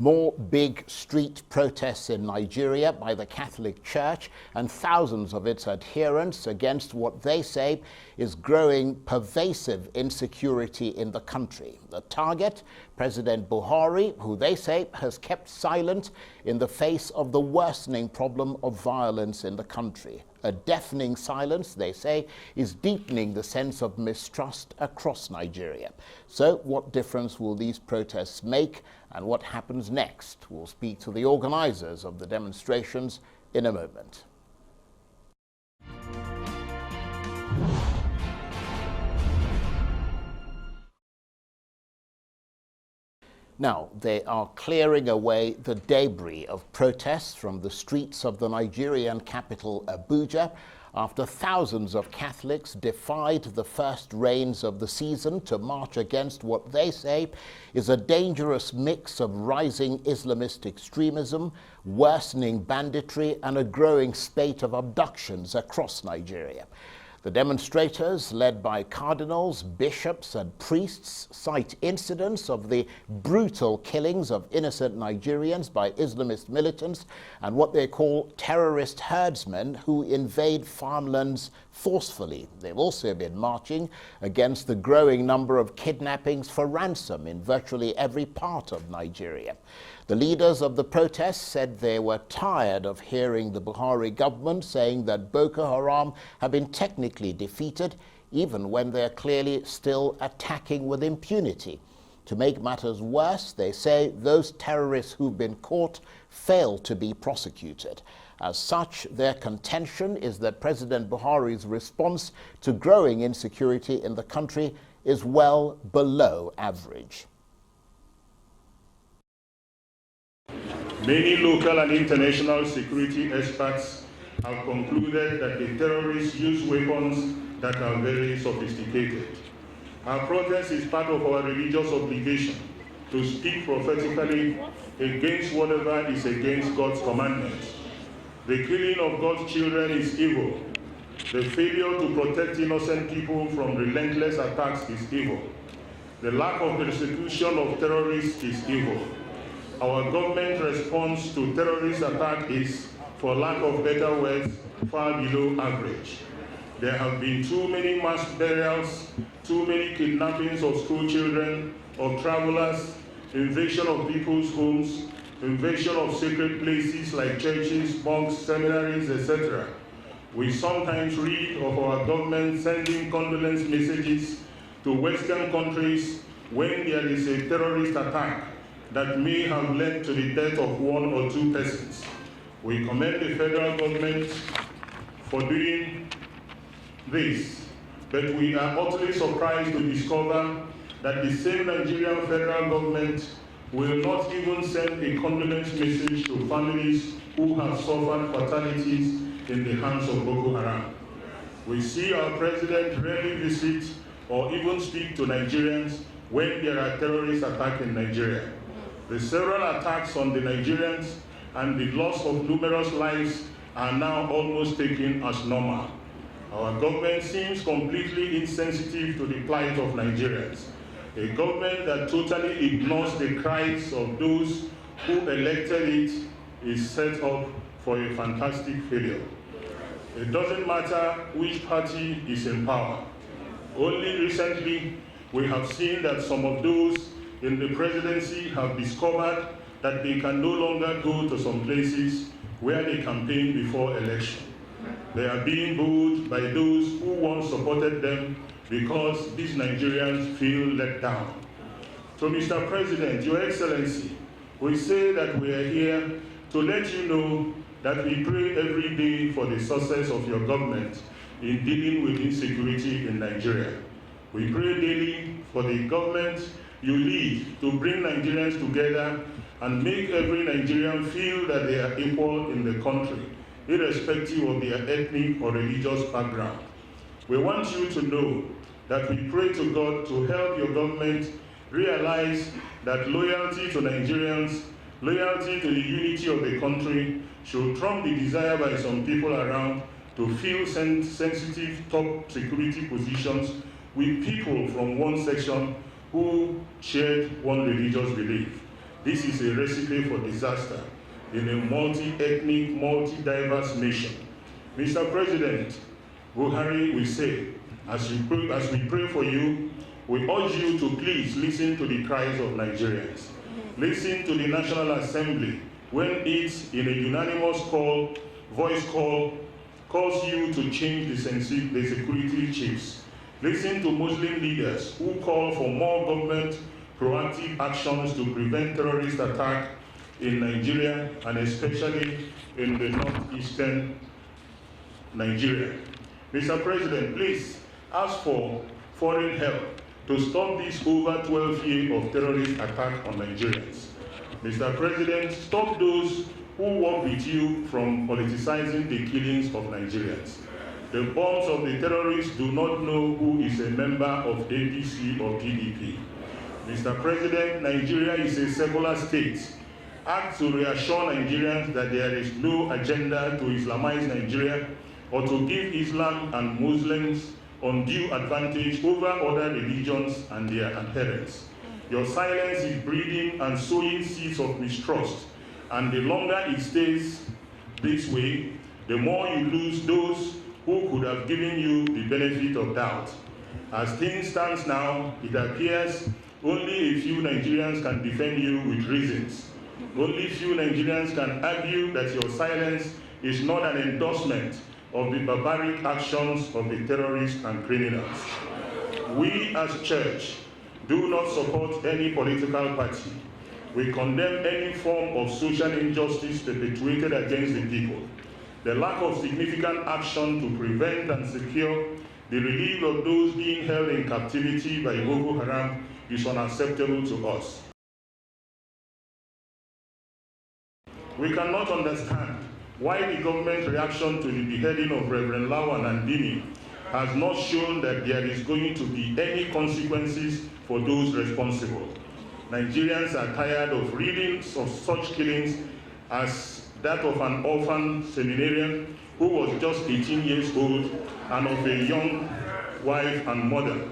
More big street protests in Nigeria by the Catholic Church and thousands of its adherents against what they say is growing pervasive insecurity in the country. The target, President Buhari, who they say has kept silent in the face of the worsening problem of violence in the country. A deafening silence, they say, is deepening the sense of mistrust across Nigeria. So what difference will these protests make, and what happens next? We'll speak to the organizers of the demonstrations in a moment. Now, they are clearing away the debris of protests from the streets of the Nigerian capital, Abuja, after thousands of Catholics defied the first rains of the season to march against what they say is a dangerous mix of rising Islamist extremism, worsening banditry, and a growing spate of abductions across Nigeria. The demonstrators, led by cardinals, bishops, and priests, cite incidents of the brutal killings of innocent Nigerians by Islamist militants and what they call terrorist herdsmen who invade farmlands forcefully. They've also been marching against the growing number of kidnappings for ransom in virtually every part of Nigeria. The leaders of the protests said they were tired of hearing the Buhari government saying that Boko Haram have been technically defeated, even when they're clearly still attacking with impunity. To make matters worse, they say those terrorists who've been caught fail to be prosecuted. As such, their contention is that President Buhari's response to growing insecurity in the country is well below average. Many local and international security experts have concluded that the terrorists use weapons that are very sophisticated. Our protest is part of our religious obligation to speak prophetically against whatever is against God's commandments. The killing of God's children is evil. The failure to protect innocent people from relentless attacks is evil. The lack of persecution of terrorists is evil. Our government response to terrorist attack is, for lack of better words, far below average. There have been too many mass burials, too many kidnappings of school children, of travelers, invasion of people's homes, invasion of sacred places like churches, mosques, seminaries, etc. We sometimes read of our government sending condolence messages to Western countries when there is a terrorist attack that may have led to the death of one or two persons. We commend the federal government for doing this, but we are utterly surprised to discover that the same Nigerian federal government will not even send a condolence message to families who have suffered fatalities in the hands of Boko Haram. We see our president rarely visit or even speak to Nigerians when there are terrorist attacks in Nigeria. The several attacks on the Nigerians and the loss of numerous lives are now almost taken as normal. Our government seems completely insensitive to the plight of Nigerians. A government that totally ignores the cries of those who elected it is set up for a fantastic failure. It doesn't matter which party is in power. Only recently, we have seen that some of those in the presidency have discovered that they can no longer go to some places where they campaign before election. They are being booed by those who once supported them because these Nigerians feel let down. So, Mr. President, Your Excellency, we say that we are here to let you know that we pray every day for the success of your government in dealing with insecurity in Nigeria. We pray daily for the government you lead to bring Nigerians together and make every Nigerian feel that they are equal in the country, irrespective of their ethnic or religious background. We want you to know that we pray to God to help your government realize that loyalty to Nigerians, loyalty to the unity of the country should trump the desire by some people around to fill sensitive top security positions with people from one section who shared one religious belief. This is a recipe for disaster in a multi-ethnic, multi-diverse nation. Mr. President, Buhari will say, as we pray for you, we urge you to please listen to the cries of Nigerians. Listen to the National Assembly when it, in a unanimous voice call, calls you to change the security chiefs. Listen to Muslim leaders who call for more government proactive actions to prevent terrorist attack in Nigeria and especially in the northeastern Nigeria. Mr. President, please ask for foreign help to stop this over 12 years of terrorist attack on Nigerians. Mr. President, stop those who work with you from politicizing the killings of Nigerians. The bombs of the terrorists do not know who is a member of APC or PDP. Mr. President, Nigeria is a secular state. Act to reassure Nigerians that there is no agenda to Islamize Nigeria or to give Islam and Muslims undue advantage over other religions and their adherents. Your silence is breeding and sowing seeds of mistrust, and the longer it stays this way, the more you lose those who could have given you the benefit of doubt. As things stand now, it appears only a few Nigerians can defend you with reasons. Only few Nigerians can argue that your silence is not an endorsement of the barbaric actions of the terrorists and criminals. We as church do not support any political party. We condemn any form of social injustice perpetuated against the people. The lack of significant action to prevent and secure the relief of those being held in captivity by Boko Haram is unacceptable to us. We cannot understand why the government reaction to the beheading of Reverend Lawan and Dini has not shown that there is going to be any consequences for those responsible. Nigerians are tired of readings of such killings as that of an orphan seminarian who was just 18 years old and of a young wife and mother.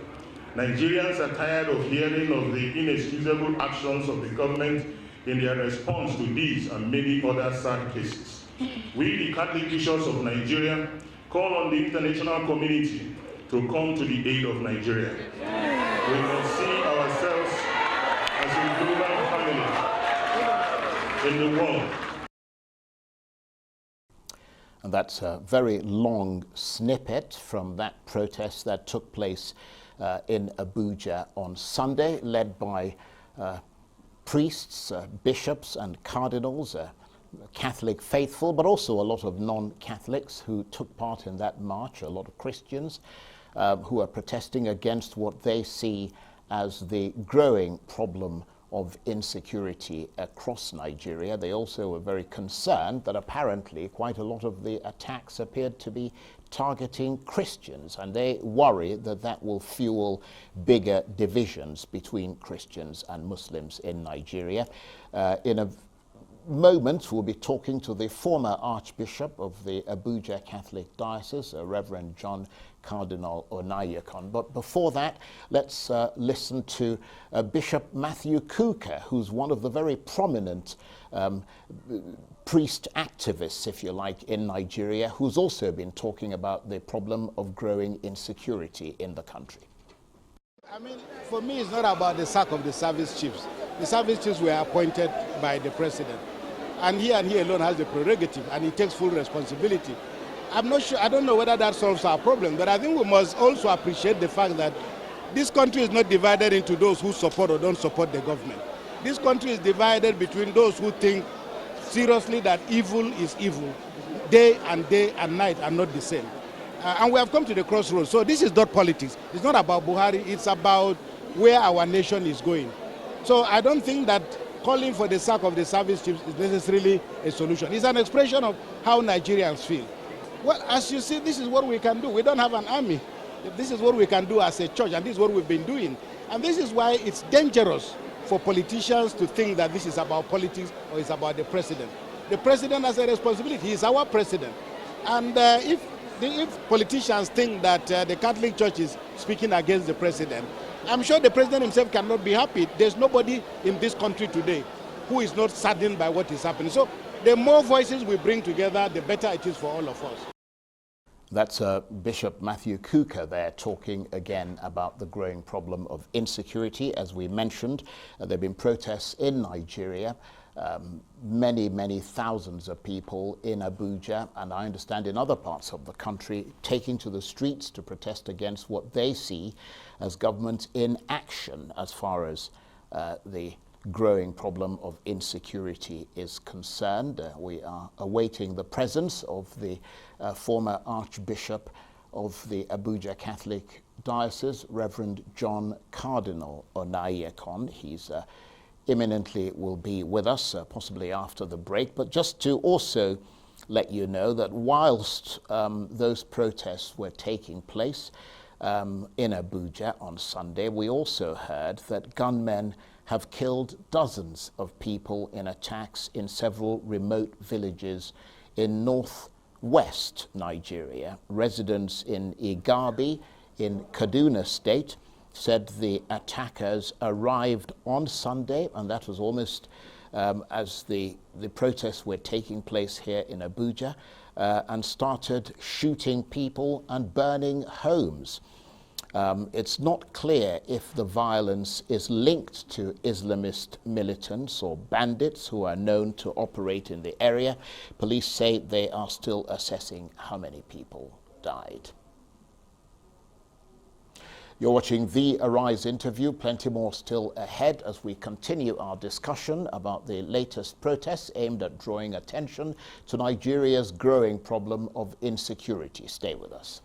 Nigerians are tired of hearing of the inexcusable actions of the government in their response to these and many other sad cases. We, the Catholic bishops of Nigeria, call on the international community to come to the aid of Nigeria. We must see ourselves as a global family in the world. And that's a very long snippet from that protest that took place in Abuja on Sunday, led by priests, bishops and cardinals, Catholic faithful, but also a lot of non-Catholics who took part in that march, a lot of Christians who are protesting against what they see as the growing problem of insecurity across Nigeria. They also were very concerned that apparently quite a lot of the attacks appeared to be targeting Christians, and they worry that that will fuel bigger divisions between Christians and Muslims in Nigeria. In a moment, we'll be talking to the former Archbishop of the Abuja Catholic Diocese, Reverend John Cardinal Onayekon. But before that, let's listen to Bishop Matthew Kuka, who's one of the very prominent priest activists, if you like, in Nigeria, who's also been talking about the problem of growing insecurity in the country. I mean, for me, it's not about the sack of the service chiefs. The service chiefs were appointed by the president. And he alone has the prerogative, and he takes full responsibility. I'm not sure, I don't know whether that solves our problem, but I think we must also appreciate the fact that this country is not divided into those who support or don't support the government. This country is divided between those who think seriously that evil is evil. Day and night are not the same. And we have come to the crossroads. So this is not politics. It's not about Buhari. It's about where our nation is going. So I don't think that calling for the sack of the service chiefs is necessarily a solution. It's an expression of how Nigerians feel. Well, as you see, this is what we can do. We don't have an army. This is what we can do as a church, and this is what we've been doing. And this is why it's dangerous for politicians to think that this is about politics or it's about the president. The president has a responsibility. He is our president. And if politicians think that the Catholic Church is speaking against the president, I'm sure the president himself cannot be happy. There's nobody in this country today who is not saddened by what is happening. So the more voices we bring together, the better it is for all of us. That's Bishop Matthew Kuka there talking again about the growing problem of insecurity. As we mentioned, there have been protests in Nigeria. Many thousands of people in Abuja, and I understand in other parts of the country, taking to the streets to protest against what they see as government inaction as far as the growing problem of insecurity is concerned. We are awaiting the presence of the former Archbishop of the Abuja Catholic diocese, Reverend John Cardinal Onayekon. He's imminently will be with us, possibly after the break. But just to also let you know that whilst those protests were taking place in Abuja on Sunday, we also heard that gunmen have killed dozens of people in attacks in several remote villages in northwest Nigeria. Residents in Igabi in Kaduna State said the attackers arrived on Sunday, and that was almost as the protests were taking place here in Abuja, and started shooting people and burning homes. It's not clear if the violence is linked to Islamist militants or bandits who are known to operate in the area. Police say they are still assessing how many people died. You're watching the Arise interview. Plenty more still ahead as we continue our discussion about the latest protests aimed at drawing attention to Nigeria's growing problem of insecurity. Stay with us.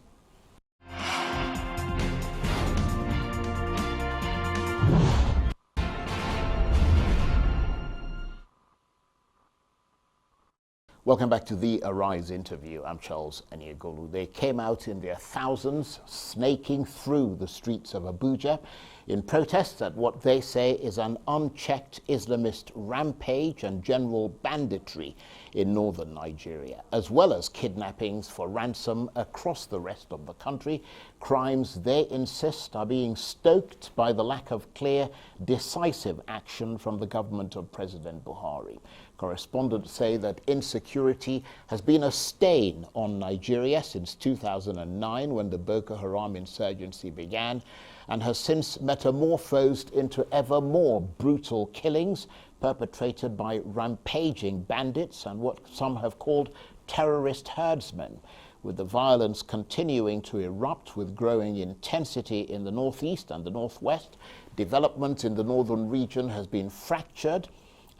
Welcome back to the Arise interview. I'm Charles Aniagolu. They came out in their thousands, snaking through the streets of Abuja in protest at what they say is an unchecked Islamist rampage and general banditry in northern Nigeria, as well as kidnappings for ransom across the rest of the country, crimes they insist are being stoked by the lack of clear, decisive action from the government of President Buhari. Correspondents say that insecurity has been a stain on Nigeria since 2009, when the Boko Haram insurgency began, and has since metamorphosed into ever more brutal killings perpetrated by rampaging bandits and what some have called terrorist herdsmen, with the violence continuing to erupt with growing intensity in the northeast and the northwest. Development in the northern region has been fractured,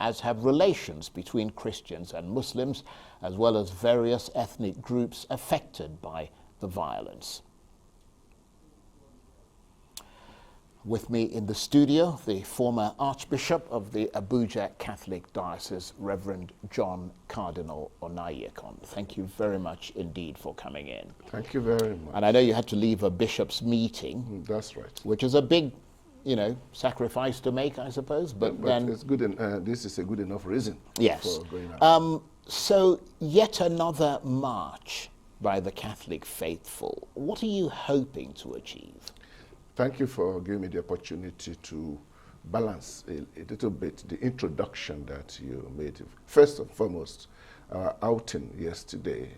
as have relations between Christians and Muslims, as well as various ethnic groups affected by the violence. With me in the studio, the former Archbishop of the Abuja Catholic Diocese, Reverend John Cardinal Onayekon. Thank you very much indeed for coming in. Thank you very much. And I know you had to leave a bishop's meeting. That's right. Which is a big, sacrifice to make, I suppose. But then it's good. This is a good enough reason. Yes. For going out. So yet another march by the Catholic faithful. What are you hoping to achieve? Thank you for giving me the opportunity to balance a little bit the introduction that you made. First and foremost, our outing yesterday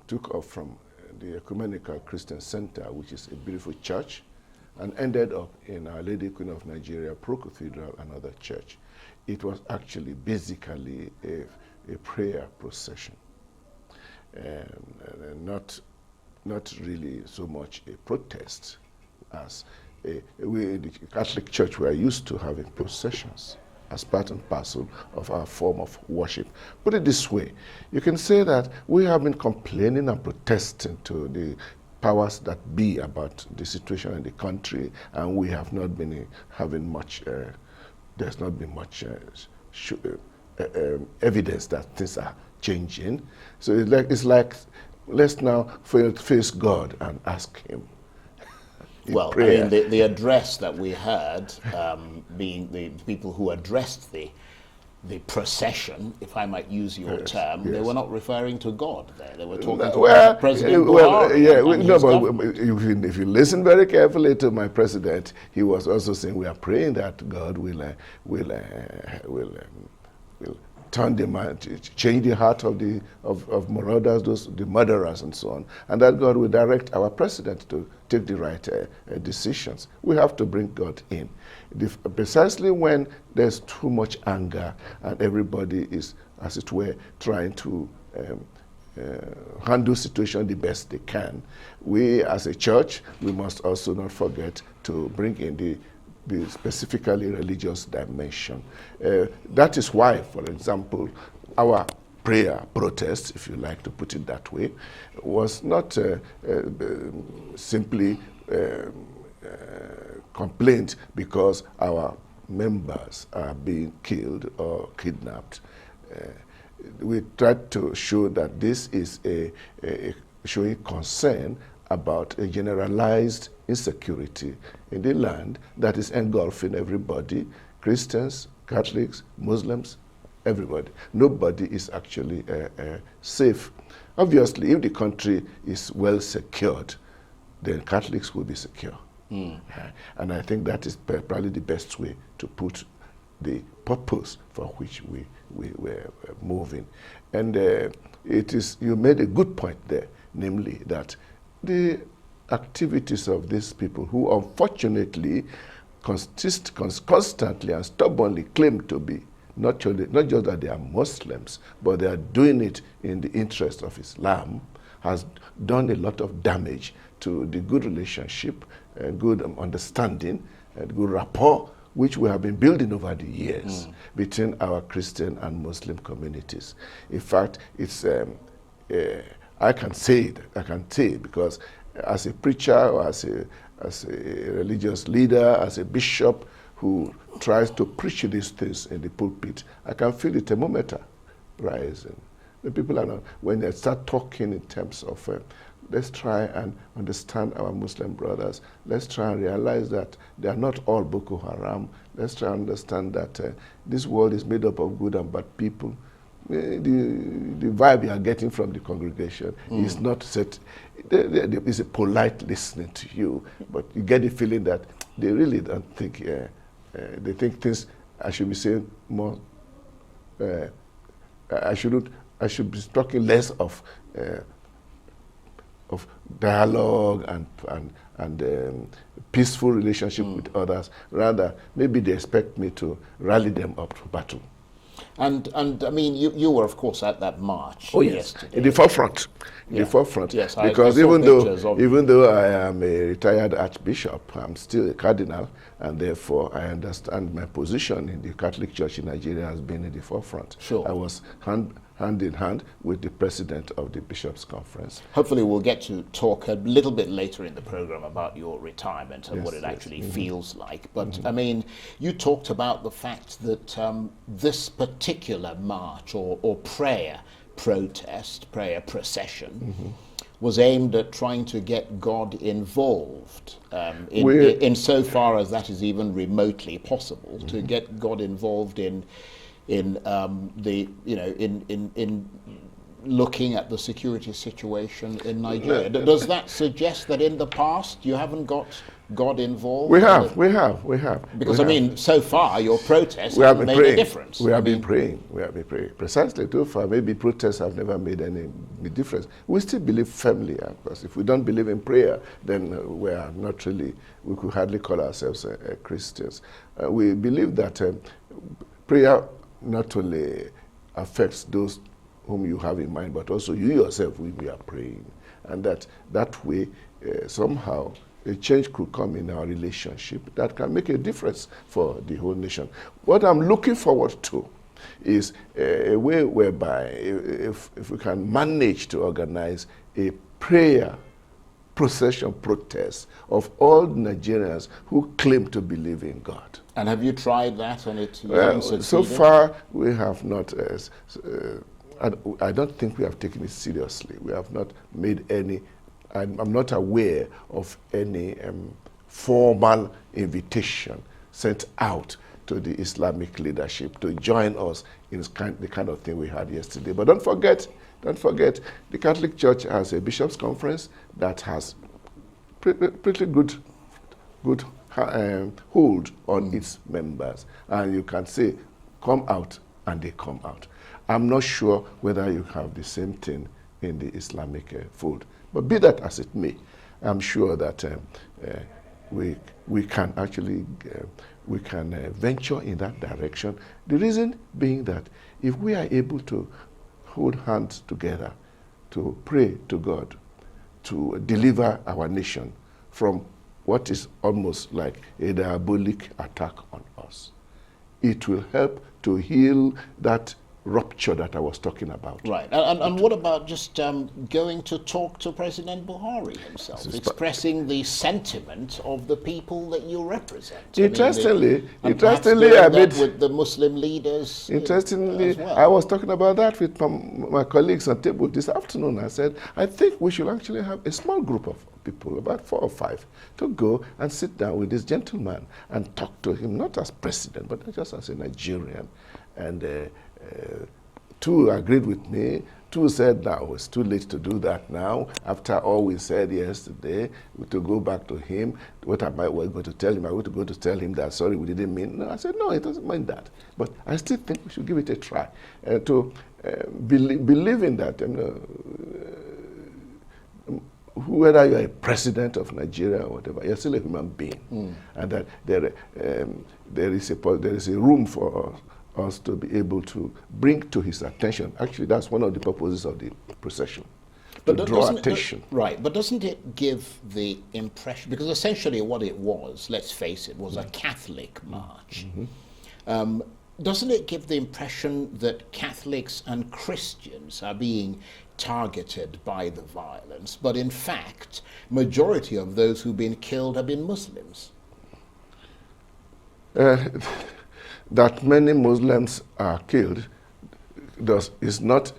took off from the Ecumenical Christian Center, which is a beautiful church, and ended up in Our Lady Queen of Nigeria Pro Cathedral, another church. It was actually basically a prayer procession, and not really so much a protest, as we in the Catholic Church we are used to having processions as part and parcel of our form of worship. Put it this way, you can say that we have been complaining and protesting to the powers that be about the situation in the country, and we have not been having much, there's not been much evidence that things are changing. So it's like let's now face God and ask him. Well, I mean, the address that we heard, being the people who addressed the the procession, if I might use your term, yes. they were not referring to God there. They were talking to well, President well, Buhari. yeah, and no, his but government. if you listen very carefully to my president, he was also saying we are praying that God will turn the mind, change the heart of marauders, the murderers, and so on, and that God will direct our president to take the right decisions. We have to bring God in. Precisely when there's too much anger and everybody is, as it were, trying to handle situation the best they can, we as a church, we must also not forget to bring in the specifically religious dimension. That is why, for example, our prayer protest, if you like to put it that way, was not simply complaint because our members are being killed or kidnapped. We tried to show that this is showing concern about a generalized insecurity in the land that is engulfing everybody, Christians, Catholics, Muslims, everybody. Nobody is actually safe. Obviously, if the country is well secured, then Catholics will be secure. And I think that is probably the best way to put the purpose for which we were moving. And you made a good point there, namely that the activities of these people who unfortunately constantly and stubbornly claim to be not just that they are Muslims, but they are doing it in the interest of Islam, has done a lot of damage to the good relationship, good understanding, and good rapport which we have been building over the years between our Christian and Muslim communities. In fact, it's I can say it because as a preacher or as a religious leader, as a bishop who tries to preach these things in the pulpit, I can feel the thermometer rising. The people are not, when they start talking in terms of let's try and understand our Muslim brothers. Let's try and realize that they are not all Boko Haram. Let's try and understand that this world is made up of good and bad people. The vibe you are getting from the congregation is not set. It's a polite listening to you, but you get the feeling that they really don't think, they think things, I should be saying more, I should be talking less of dialogue and peaceful relationship with others. Rather, maybe they expect me to rally them up to battle. And I mean, you were of course at that march. Oh yes, yesterday. in the forefront. In the forefront. Yes, because I saw even though I am a retired Archbishop, I'm still a cardinal, and therefore I understand my position in the Catholic Church in Nigeria has been in the forefront. Sure. I was hand in hand with the president of the Bishops' Conference. Hopefully we'll get to talk a little bit later in the program about your retirement and what it actually feels like. But I mean, you talked about the fact that this particular march or prayer protest, prayer procession, was aimed at trying to get God involved in so far as that is even remotely possible, to get God involved in looking at the security situation in Nigeria. Does that suggest that in the past you haven't got God involved? We have. Because I mean, so far your protests haven't made a difference. We have been praying. Precisely too far. Maybe protests have never made any difference. We still believe firmly, because if we don't believe in prayer, then we are not really, we could hardly call ourselves Christians. We believe that prayer not only affects those whom you have in mind, but also you yourself when we are praying. And that way, somehow, a change could come in our relationship that can make a difference for the whole nation. What I'm looking forward to is a way whereby if we can manage to organize a prayer procession protest of all Nigerians who claim to believe in God. And have you tried that and it succeeded? So far, we have not. I don't think we have taken it seriously. We have not made any. I'm not aware of any formal invitation sent out to the Islamic leadership to join us in the kind of thing we had yesterday. But don't forget, the Catholic Church has a bishops' conference that has pretty good hold on its members. And you can say, come out, and they come out. I'm not sure whether you have the same thing in the Islamic fold. But be that as it may, I'm sure that we can actually venture in that direction. The reason being that if we are able to hold hands together to pray to God to deliver our nation from what is almost like a diabolic attack on us, it will help to heal that rupture that I was talking about. Right. And what about just going to talk to President Buhari himself, expressing the sentiment of the people that you represent? Interestingly, I met with the Muslim leaders. Interestingly, as well. I was talking about that with my colleagues on table this afternoon. I said, I think we should actually have a small group of people, about 4 or 5, to go and sit down with this gentleman and talk to him, not as president, but just as a Nigerian. And 2 agreed with me. 2 said, no, it's too late to do that now. After all we said yesterday, to go back to him, what am I going to tell him? Are we going to tell him that, sorry, we didn't mean? No, I said, no, it doesn't mean that. But I still think we should give it a try. To believe in that, whether you're a president of Nigeria or whatever, you're still a human being. And that there is a room for us to be able to bring to his attention. Actually, that's one of the purposes of the procession, to draw attention. Right, but doesn't it give the impression, because essentially what it was, let's face it, was a Catholic march. Doesn't it give the impression that Catholics and Christians are being targeted by the violence, but in fact, majority of those who've been killed have been Muslims? That many Muslims are killed is not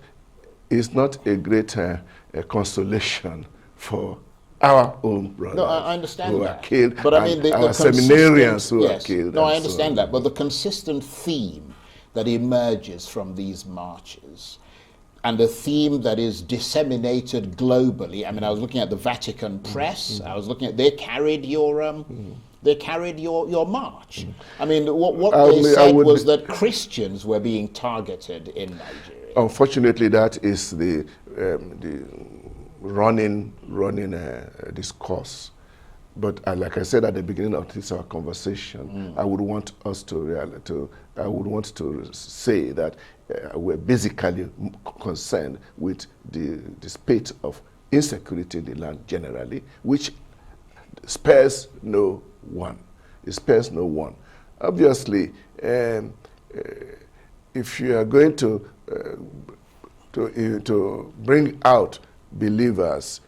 a great consolation for our own brothers. No, I understand who that. Are killed, but I mean, the seminarians who are killed. No, I understand that. But the consistent theme that emerges from these marches, and a theme that is disseminated globally. I mean, I was looking at the Vatican press. I was looking at, they carried your march. I mean, what they said was that Christians were being targeted in Nigeria. Unfortunately, that is the running discourse. But like I said at the beginning of this our conversation, I would want us to say that we're basically concerned with the spate of insecurity in the land generally, which spares no one. It spares no one. Obviously, if you are going to bring out believers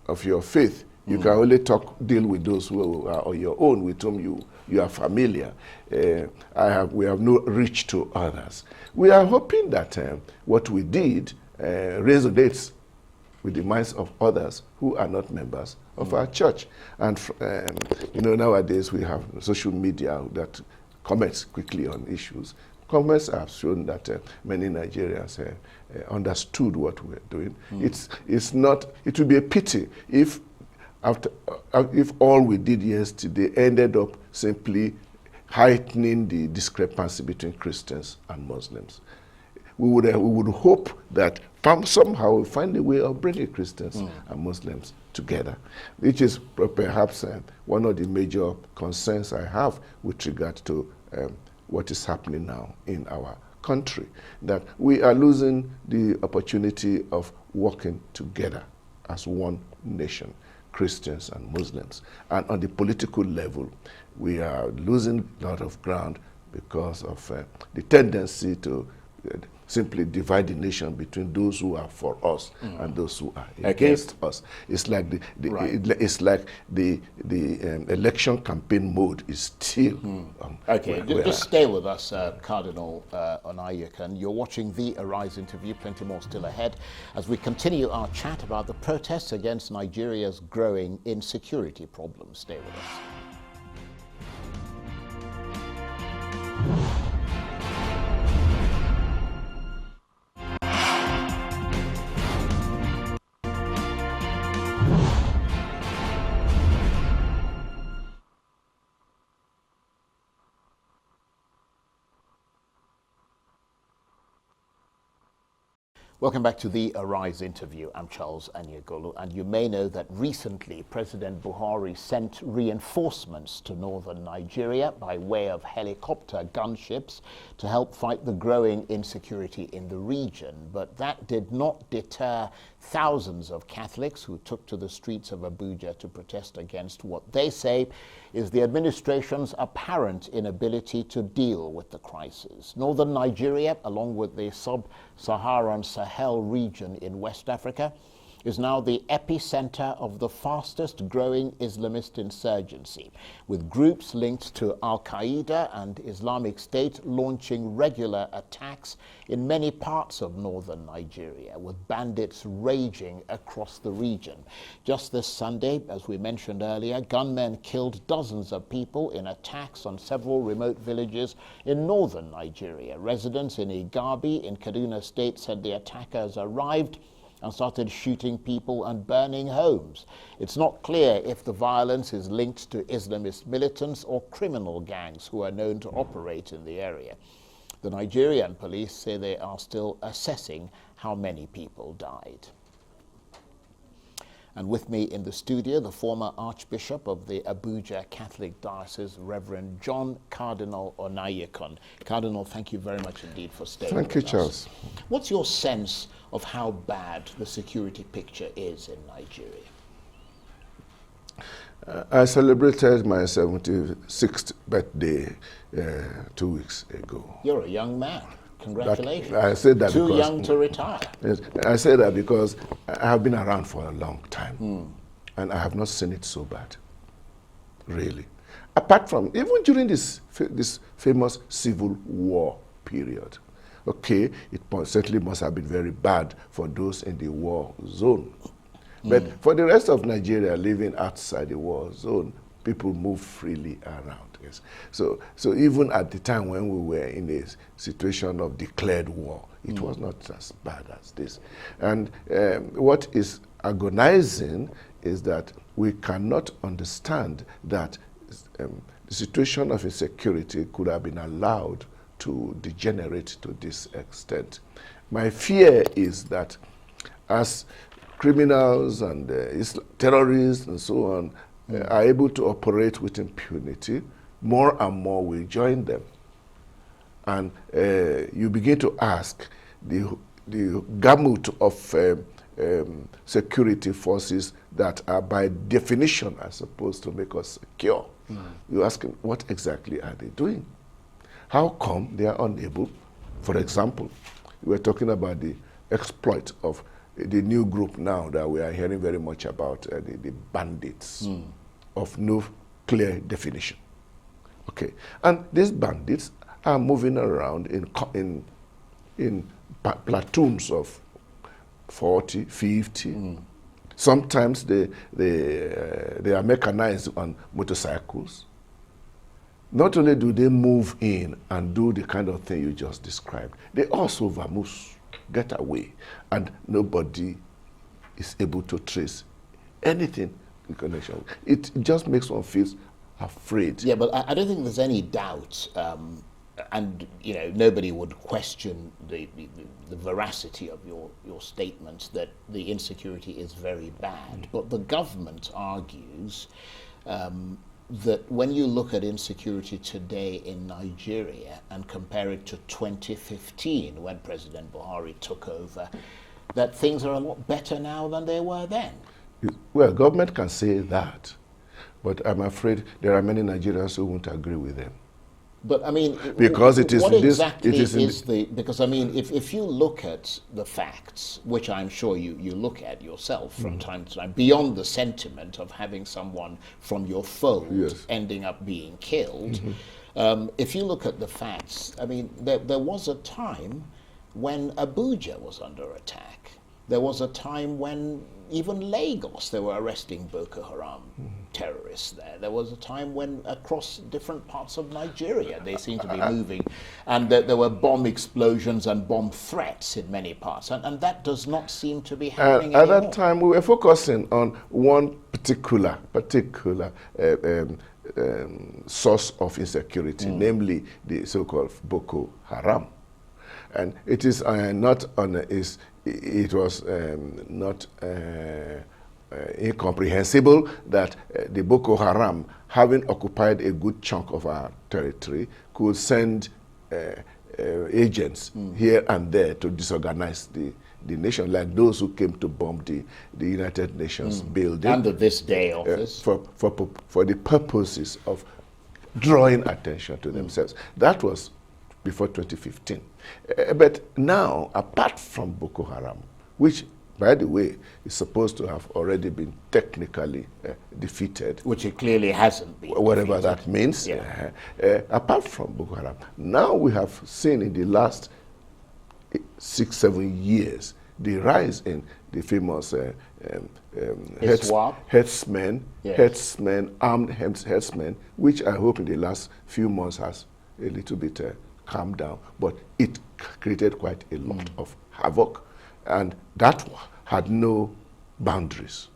of your faith, you can only deal with those who are on your own, with whom you are familiar. We have no reach to others. We are hoping that what we did resonates with the minds of others who are not members of our church. And nowadays we have social media that comments quickly on issues. Comments have shown that many Nigerians understood what we're doing. It would be a pity if all we did yesterday ended up simply heightening the discrepancy between Christians and Muslims. We would hope that somehow we find a way of bringing Christians and Muslims together, which is perhaps one of the major concerns I have with regard to what is happening now in our country, that we are losing the opportunity of working together as one nation, Christians and Muslims. And on the political level, we are losing a lot of ground because of the tendency to simply divide the nation between those who are for us and those who are against us. It's like the election campaign mode is still just stay with us, Cardinal Onayukan. You're watching the Arise interview. Plenty more still ahead as we continue our chat about the protests against Nigeria's growing insecurity problems. Stay with us. Welcome back to the Arise interview. I'm Charles Anyagolu, and you may know that recently President Buhari sent reinforcements to northern Nigeria by way of helicopter gunships to help fight the growing insecurity in the region. But that did not deter thousands of Catholics who took to the streets of Abuja to protest against what they say is the administration's apparent inability to deal with the crisis. Northern Nigeria, along with the sub-Saharan Sahel region in West Africa, is now the epicenter of the fastest growing Islamist insurgency, with groups linked to Al-Qaeda and Islamic State launching regular attacks in many parts of northern Nigeria, with bandits raging across the region. Just this Sunday, as we mentioned earlier, gunmen killed dozens of people in attacks on several remote villages in northern Nigeria. Residents in Igabi in Kaduna State said the attackers arrived and started shooting people and burning homes. It's not clear if the violence is linked to Islamist militants or criminal gangs who are known to operate in the area. The Nigerian police say they are still assessing how many people died. And with me in the studio, the former Archbishop of the Abuja Catholic Diocese, Reverend John Cardinal Onayekon. Cardinal, thank you very much indeed for staying with us. Thank you, Charles. What's your sense of how bad the security picture is in Nigeria? I celebrated my 76th birthday 2 weeks ago. You're a young man. Congratulations. I said that Too because, young to retire. Yes, I say that because I have been around for a long time, and I have not seen it so bad, really. Apart from, even during this famous civil war period, okay, it certainly must have been very bad for those in the war zone. But for the rest of Nigeria living outside the war zone, people move freely around. Yes. So even at the time when we were in a situation of declared war, it was not as bad as this. And what is agonizing is that we cannot understand that the situation of insecurity could have been allowed to degenerate to this extent. My fear is that as criminals and terrorists and so on are able to operate with impunity, more and more will join them. And you begin to ask the gamut of security forces that are by definition are supposed to make us secure. You ask them, what exactly are they doing? How come they are unable? For example, we were talking about the exploit of the new group now that we are hearing very much about, the bandits of no clear definition. Okay, and these bandits are moving around in platoons of 40, 50. Sometimes they are mechanized on motorcycles. Not only do they move in and do the kind of thing you just described, they also vamoose, get away, and nobody is able to trace anything in connection. It just makes one feel afraid. Yeah, but I don't think there's any doubt, and you know, nobody would question the veracity of your statements that the insecurity is very bad. But the government argues that when you look at insecurity today in Nigeria and compare it to 2015, when President Buhari took over, that things are a lot better now than they were then. Well, government can say that, but I'm afraid there are many Nigerians who won't agree with them. But I mean, because it is what this, exactly it is the, because I mean, if you look at the facts, which I'm sure you look at yourself from time to time, beyond the sentiment of having someone from your fold ending up being killed, if you look at the facts, I mean, there was a time when Abuja was under attack. There was a time when even Lagos, they were arresting Boko Haram terrorists there. There was a time when across different parts of Nigeria they seemed to be moving, and there were bomb explosions and bomb threats in many parts, and that does not seem to be happening anymore. At that time, we were focusing on one particular source of insecurity, namely the so-called Boko Haram. And it is not on it was not incomprehensible that the Boko Haram, having occupied a good chunk of our territory, could send agents here and there to disorganize the nation, like those who came to bomb the United Nations building. Under this day office. For the purposes of drawing attention to themselves. That was before 2015. But now, apart from Boko Haram, which, by the way, is supposed to have already been technically defeated. Which it clearly hasn't been. Whatever defeated. that means. Yeah. Apart from Boko Haram, now we have seen in the last 6-7 years the rise in the famous herdsmen, armed herdsmen, which I hope in the last few months has a little bit calmed down. But it created quite a lot of havoc, and that had no boundaries.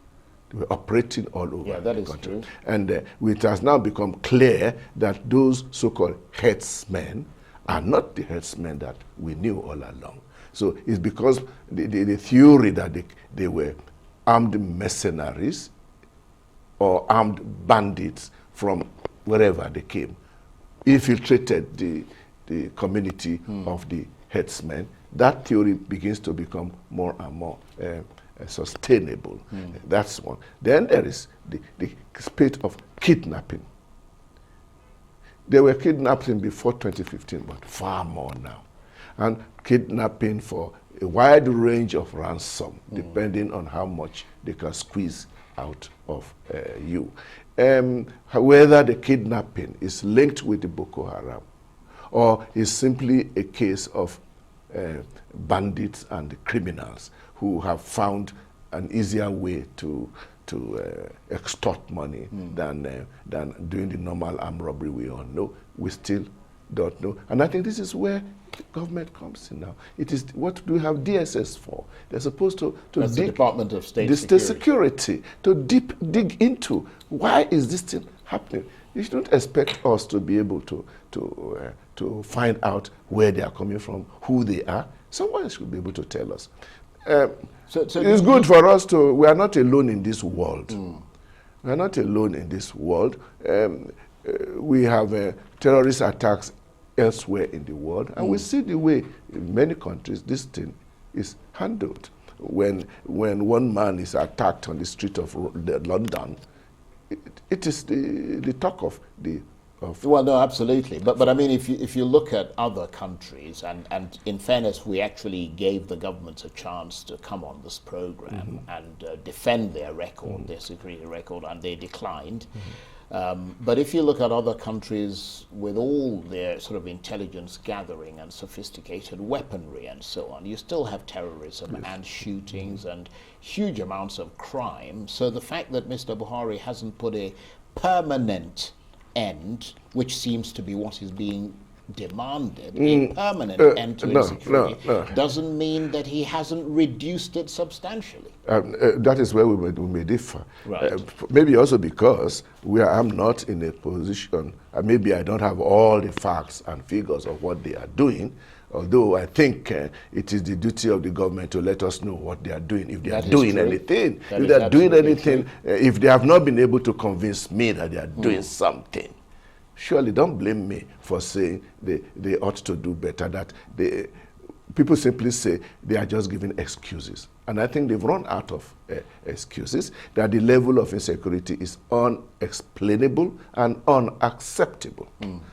They were operating all over the country. True. And it has now become clear that those so-called herdsmen are not the herdsmen that we knew all along. So it's because the theory that they were armed mercenaries or armed bandits from wherever they came, infiltrated the community of the herdsmen. That theory begins to become more and more sustainable. That's one. Then there is the spate of kidnapping. They were kidnapping before 2015, but far more now. And kidnapping for a wide range of ransom, depending on how much they can squeeze out of you. Whether the kidnapping is linked with the Boko Haram or is simply a case of bandits and criminals who have found an easier way to extort money than doing the normal armed robbery we all know. We still don't know. And I think this is where the government comes in now. It is, what do we have DSS for? They're supposed to That's dig, the Department of State Security, to dig into why is this thing happening. You shouldn't expect us to be able to find out where they are coming from, who they are. Someone should be able to tell us. So it's good for us to, we are not alone in this world. We are not alone in this world. We have terrorist attacks elsewhere in the world, and we see the way in many countries this thing is handled. When one man is attacked on the street of London, it is the talk of the Well, no, absolutely. But I mean, if you look at other countries, and in fairness, we actually gave the governments a chance to come on this program and defend their record, their security record, and they declined. But if you look at other countries with all their sort of intelligence gathering and sophisticated weaponry and so on, you still have terrorism and shootings and huge amounts of crime. So the fact that Mr. Buhari hasn't put a permanent end, which seems to be what is being demanded, a permanent end to insecurity, doesn't mean that he hasn't reduced it substantially. That is where we may differ. Right. Maybe also because I'm not in a position, maybe I don't have all the facts and figures of what they are doing, although I think it is the duty of the government to let us know what they are doing, if they are doing anything. If they are doing anything, if they have not been able to convince me that they are doing something, surely don't blame me for saying they ought to do better. That people simply say they are just giving excuses. And I think they've run out of excuses, that the level of insecurity is unexplainable and unacceptable.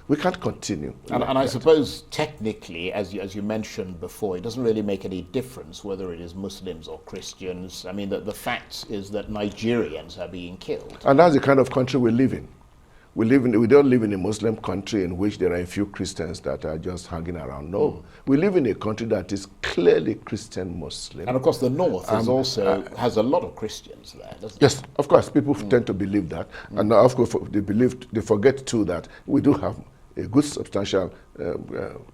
We can't continue. And I suppose technically, as you mentioned before, it doesn't really make any difference whether it is Muslims or Christians. I mean, the fact is that Nigerians are being killed. And that's the kind of country we live in. We don't live in a Muslim country in which there are a few Christians that are just hanging around. No. We live in a country that is clearly Christian-Muslim. And of course the North is also has a lot of Christians there, doesn't it? Yes, of course, people tend to believe that. And of course they forget too that we do have a good substantial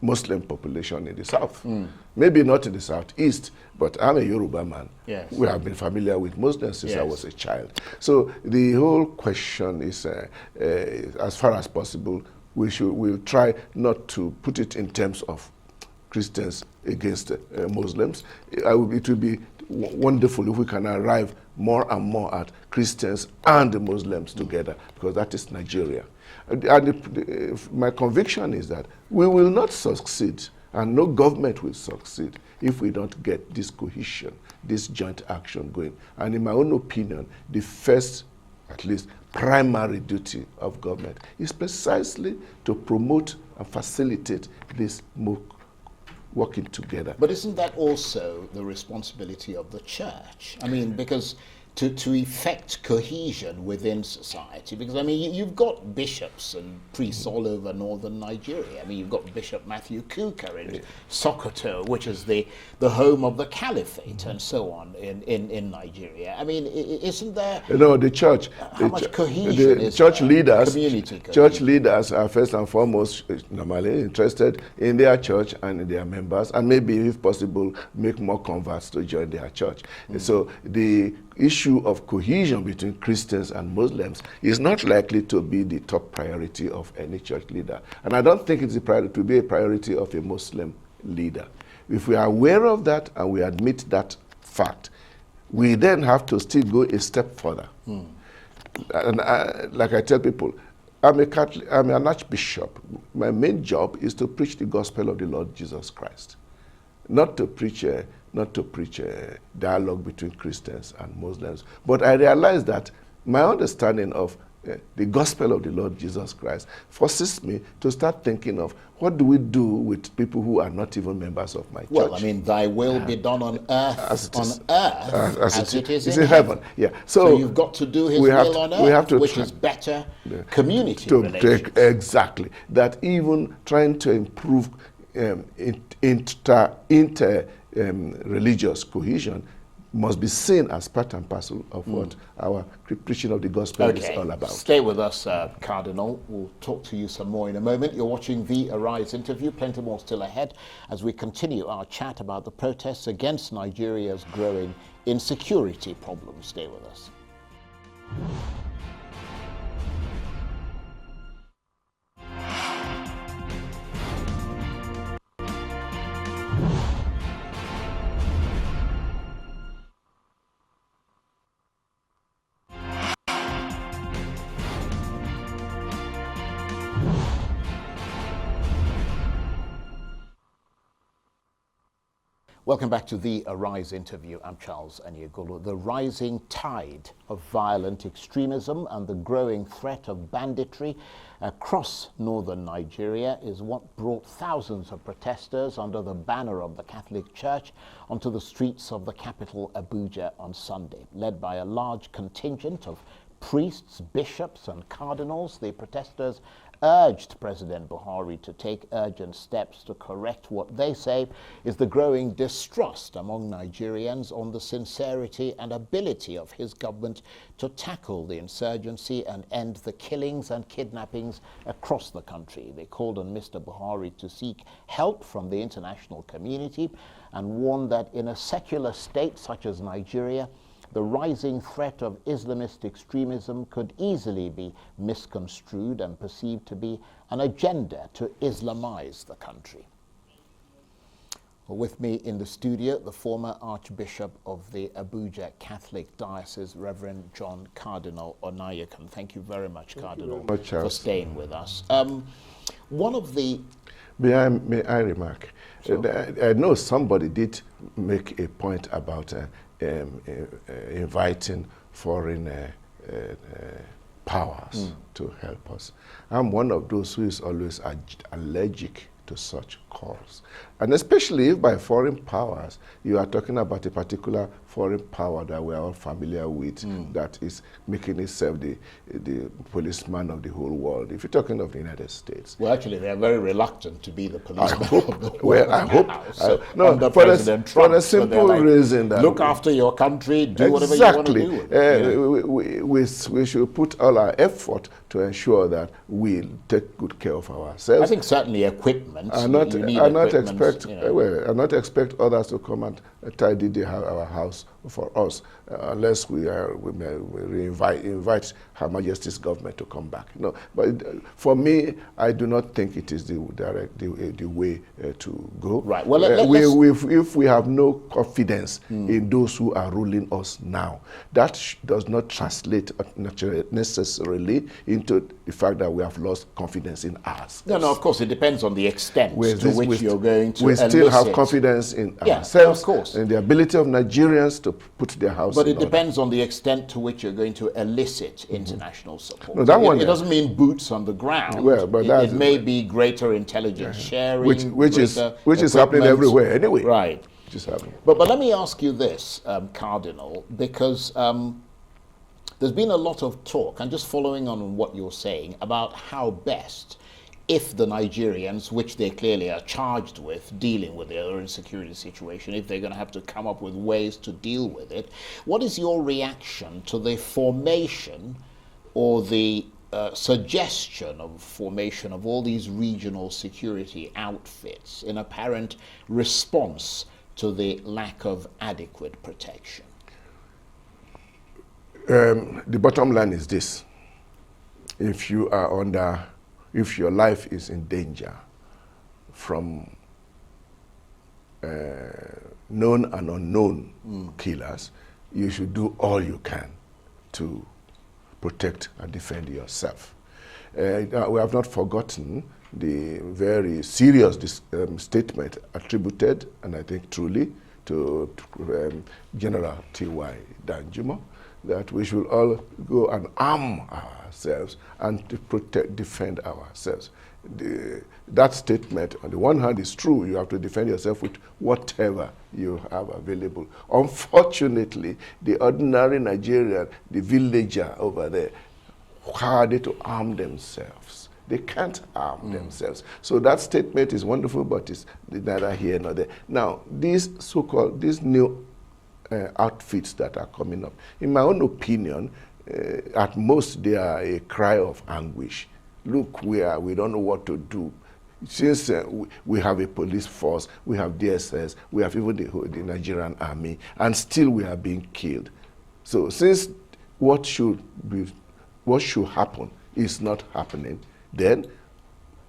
Muslim population in the South. Maybe not in the Southeast, but I'm a Yoruba man. Yes. We have been familiar with Muslims since I was a child. So the whole question is, as far as possible, we'll try not to put it in terms of Christians against Muslims. It would be wonderful if we can arrive more and more at Christians and the Muslims together, because that is Nigeria. And my conviction is that we will not succeed, and no government will succeed, if we don't get this cohesion, this joint action going. And in my own opinion, the first, at least primary duty of government is precisely to promote and facilitate this working together. But isn't that also the responsibility of the church? I mean, because to effect cohesion within society, because I mean, you've got bishops and priests all over northern Nigeria. I mean, you've got Bishop Matthew Kuka in Sokoto, which is the home of the caliphate, and so on in Nigeria. I mean, isn't there? The church. How much cohesion is church there? leaders? Community cohesion. Church leaders are first and foremost normally interested in their church and in their members, and maybe, if possible, make more converts to join their church. So the issue of cohesion between Christians and Muslims is not likely to be the top priority of any church leader. And I don't think it's to be a priority of a Muslim leader. If we are aware of that and we admit that fact, we then have to still go a step further. And like I tell people, I'm a Catholic, I'm an Archbishop. My main job is to preach the gospel of the Lord Jesus Christ, not to preach a dialogue between Christians and Muslims. But I realize that my understanding of the gospel of the Lord Jesus Christ forces me to start thinking of what do we do with people who are not even members of my church. Well, I mean, thy will be done on earth as it is in heaven. Yeah. So you've got to do his will on earth, which is better community relations. Exactly. That even trying to improve religious cohesion must be seen as part and parcel of what our preaching of the gospel is all about. Stay with us, Cardinal. We'll talk to you some more in a moment. You're watching the Arise interview. Plenty more still ahead as we continue our chat about the protests against Nigeria's growing insecurity problem. Stay with us. Welcome back to the Arise interview. I'm Charles Aniagulu. The rising tide of violent extremism and the growing threat of banditry across northern Nigeria is what brought thousands of protesters under the banner of the Catholic Church onto the streets of the capital, Abuja, on Sunday. Led by a large contingent of priests, bishops, and cardinals, the protesters urged President Buhari to take urgent steps to correct what they say is the growing distrust among Nigerians on the sincerity and ability of his government to tackle the insurgency and end the killings and kidnappings across the country. They called on Mr. Buhari to seek help from the international community and warned that in a secular state such as Nigeria, the rising threat of Islamist extremism could easily be misconstrued and perceived to be an agenda to Islamize the country. With me in the studio, the former Archbishop of the Abuja Catholic Diocese, Reverend John Cardinal Onayekun. Thank you very much, Cardinal, for staying with us. One of the... May I remark? Sure. I know somebody did make a point about inviting foreign powers to help us. I'm one of those who is always allergic to such calls. And especially if by foreign powers, you are talking about a particular foreign power that we are all familiar with, that is making itself the policeman of the whole world. If you're talking of the United States. Well, actually, they're very reluctant to be the policeman of the world. Well, I hope. Under President Trump. For the simple reason that... Look after your country, do whatever you want to do. We should put all our effort to ensure that we take good care of ourselves. I think certainly equipment. And not expect others to come and tidy our house for us, unless we invite Her Majesty's government to come back. No, but for me, I do not think it is the way to go. Right. Well, if we have no confidence in those who are ruling us now, that does not translate necessarily into the fact that we have lost confidence in us. No, of course, it depends on the extent to which you're going to We still have confidence in ourselves, of course, and the ability of Nigerians to put their house But in it depends on the extent to which you're going to elicit international support. No, that it doesn't mean boots on the ground. Well, but it may be greater intelligence sharing, which is happening everywhere anyway. Right. Which is happening. But let me ask you this, Cardinal, because there's been a lot of talk, and just following on what you're saying, about how best, if the Nigerians, which they clearly are charged with dealing with their insecurity situation, if they're going to have to come up with ways to deal with it, what is your reaction to the formation or the suggestion of formation of all these regional security outfits in apparent response to the lack of adequate protection? The bottom line is this: if your life is in danger from known and unknown killers, you should do all you can to protect and defend yourself. We have not forgotten the very serious statement attributed, and I think truly, to General T.Y. Danjuma, that we should all go and arm ourselves and to defend ourselves. That statement, on the one hand, is true. You have to defend yourself with whatever you have available. Unfortunately, the ordinary Nigerian, the villager over there, how are they to arm themselves? They can't arm themselves. So that statement is wonderful, but it's neither here nor there. Now, these new outfits that are coming up, in my own opinion, at most they are a cry of anguish. Look, we don't know what to do. Since we have a police force, we have DSS, we have even the Nigerian army, and still we are being killed. So since what should happen is not happening, then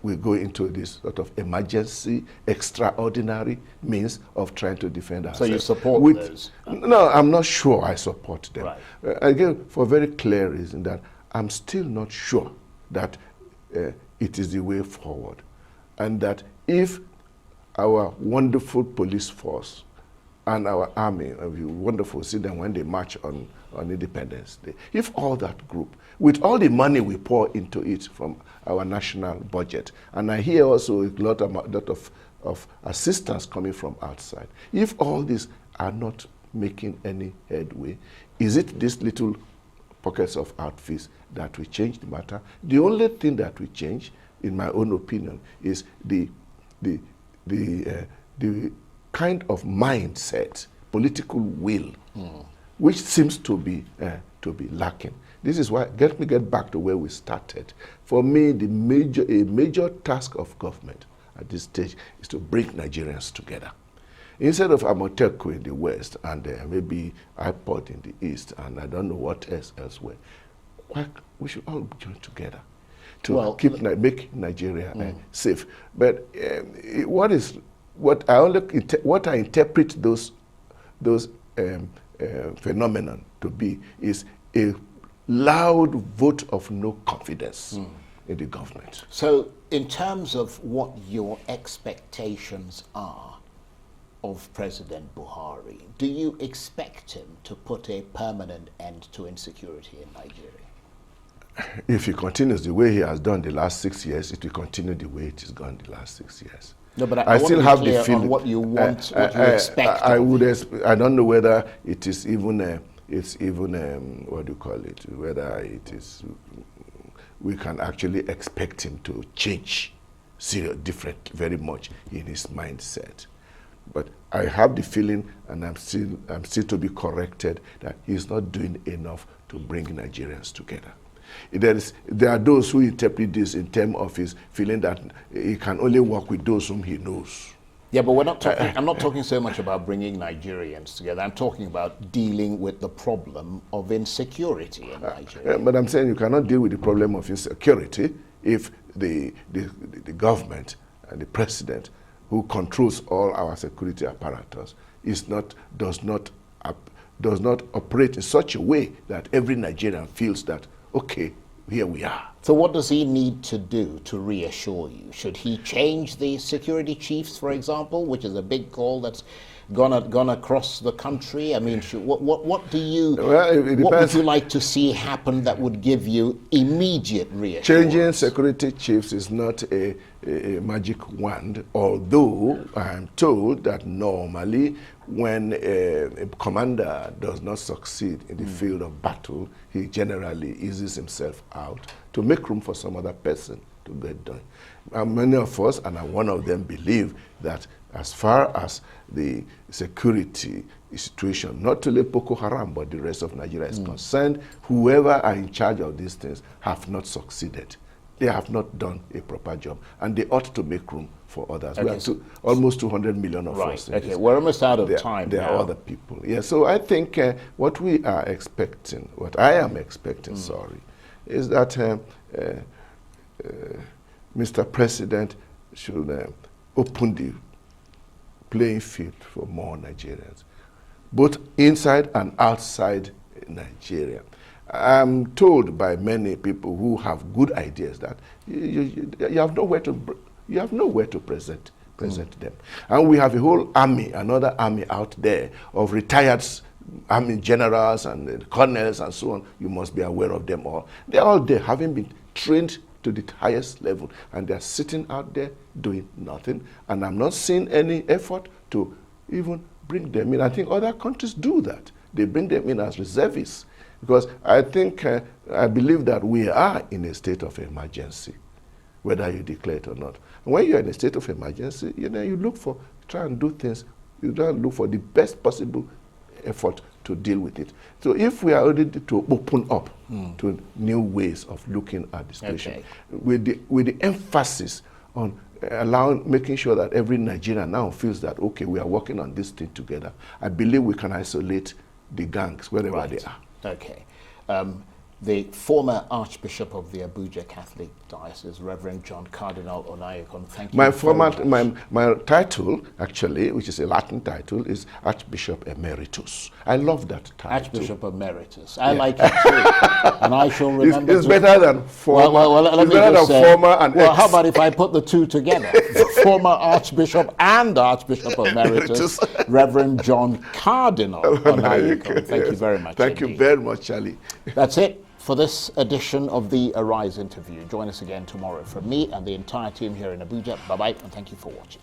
we go into this sort of emergency, extraordinary means of trying to defend ourselves. So you support those? No, I'm not sure I support them. Right. Again, for a very clear reason that I'm still not sure that it is the way forward. And that if our wonderful police force and our army, wonderful, see them when they march on Independence Day, if all that group, with all the money we pour into it from our national budget, and I hear also a lot of assistance coming from outside, if all these are not making any headway, is it these little pockets of outfits that will change the matter? The only thing that will change, in my own opinion, is the kind of mindset, political will, which seems to be lacking. This is why, let me get back to where we started. For me, a major task of government at this stage is to bring Nigerians together. Instead of Amoteco in the West and maybe iPod in the East and I don't know what else elsewhere, we should all join together to make Nigeria safe. But what I interpret those phenomenon to be is a loud vote of no confidence in the government. So, in terms of what your expectations are of President Buhari, do you expect him to put a permanent end to insecurity in Nigeria? If he continues the way he has done the last 6 years, it will continue the way it has gone the last 6 years. No, but I still have the feeling on what you want, what you expect. I don't know whether it is even what do you call it? Whether it is, we can actually expect him to change different very much in his mindset. But I have the feeling, and I'm still to be corrected, that he's not doing enough to bring Nigerians together. There are those who interpret this in terms of his feeling that he can only work with those whom he knows. Yeah, but we're not talking, I'm not talking so much about bringing Nigerians together. I'm talking about dealing with the problem of insecurity in Nigeria. But I'm saying you cannot deal with the problem of insecurity if the government and the president, who controls all our security apparatus, does not operate in such a way that every Nigerian feels that, okay, here we are. So what does he need to do to reassure you? Should he change the security chiefs, for example, which is a big call that's gone across the country? I mean, what do you, what would you like to see happen that would give you immediate reassurance? Changing security chiefs is not a magic wand, although I'm told that normally when a commander does not succeed in the field of battle, he generally eases himself out to make room for some other person to get done. And many of us, and I'm one of them, believe that as far as the security situation, not only Boko Haram, but the rest of Nigeria is concerned, whoever are in charge of these things have not succeeded. They have not done a proper job, and they ought to make room for others. Okay, we have almost 200 million of us. Okay, we're almost out of time. There are other people. Yeah, so I think what we are expecting, what I am expecting, is that Mr. President should open the playing field for more Nigerians, both inside and outside Nigeria. I'm told by many people who have good ideas that you have nowhere to present them, and we have a whole army, another army out there of retired army generals and colonels and so on. You must be aware of them all. They're all there, having been trained to the highest level, and they're sitting out there doing nothing. And I'm not seeing any effort to even bring them in. I think other countries do that. They bring them in as reservists. Because I think, I believe that we are in a state of emergency, whether you declare it or not. And when you're in a state of emergency, you try and do things, you try and look for the best possible effort to deal with it. So if we are ready to open up to new ways of looking at the situation, with the emphasis on making sure that every Nigerian now feels that, okay, we are working on this thing together, I believe we can isolate the gangs wherever they are. Okay. The former Archbishop of the Abuja Catholic Diocese, Reverend John Cardinal Onayekon, thank you. My title, actually, which is a Latin title, is Archbishop Emeritus. I love that title. Archbishop Emeritus. I like it too. And I shall remember. It's better than former. Let me just say, how about if I put the two together? Former Archbishop and Archbishop Emeritus, Reverend John Cardinal Onayekon. Thank you very much. Thank you very much, Charlie. That's it for this edition of the Arise interview. Join us again tomorrow from me and the entire team here in Abuja. Bye-bye, and thank you for watching.